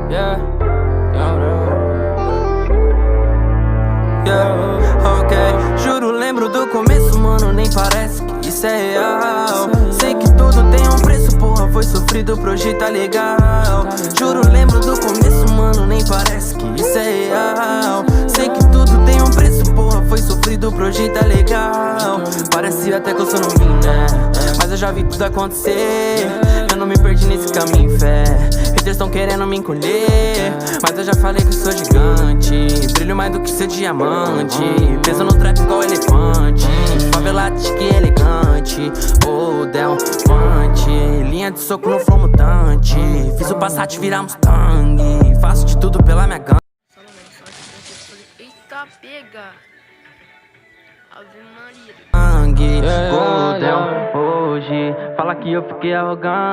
Yeah, ok. Juro, lembro do começo, mano, nem parece que isso é real. Sei que tudo tem um preço, porra, foi sofrido pra hoje tá legal. Juro, lembro do começo, mano, nem parece que isso é real. Sei que tudo tem um preço, porra, foi sofrido pra hoje tá legal. Parece até que eu sou novinho, né? Mas eu já vi tudo acontecer. Eu não me perdi nesse caminho, fé. Haters tão querendo me encolher, mas eu já falei que eu sou gigante. Brilho mais do que ser diamante. Peso no trap igual elefante. Favelado que elegante. Oh, Del Fante. Linha de soco no flow mutante. Fiz o Passat virar Mustang. Faço de tudo pela minha gangue. Eita, pega! Ave Maria. Golden, hoje fala que eu fiquei arrogante.